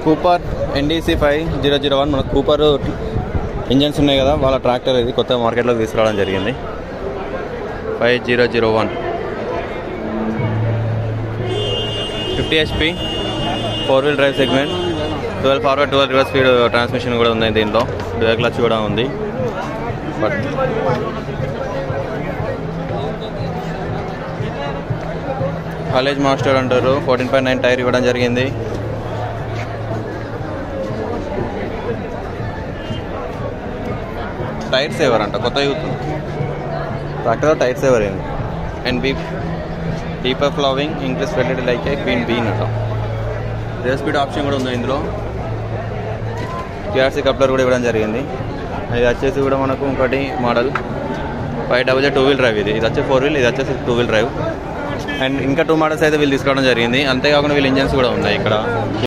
Cooper NDC 5001 మనకు Cooper engines ఉన్నాయి కదా, వాళ్ళ ట్రాక్టర్ ఇది కొత్త మార్కెట్లోకి తీసుకురావడం జరిగింది. 5001 50 HP 4-wheel drive segment, 12 forward 12 reverse speed transmission కూడా ఉంది దీంట్లో, డ్యూయల్ క్లచ్ కూడా ఉంది. బట్ కాలేజ్ మాస్టర్ అంటారు. 14.9 టైర్ ఇవ్వడం జరిగింది. టైర్ సేవర్ అంట, కొత్త యూత్ ట్రాక్టర్ టైర్ సేవర్ అయింది. And deeper ploughing increase facility like queen bean అంట. రియర్ స్పీడ్ ఆప్షన్ కూడా ఉంది ఇందులో. QRC కప్లర్ కూడా ఇవ్వడం జరిగింది. ఇది వచ్చేసి కూడా మనకు ఇంకోటి మోడల్ 500 2-wheel డ్రైవ్. ఇది వచ్చి 4-wheel, ఇది వచ్చేసి 2-wheel డ్రైవ్. అండ్ ఇంకా 2 మోడల్స్ అయితే వీళ్ళు తీసుకోవడం జరిగింది. అంతేకాకుండా వీళ్ళ ఇంజన్స్ కూడా ఉన్నాయి ఇక్కడ.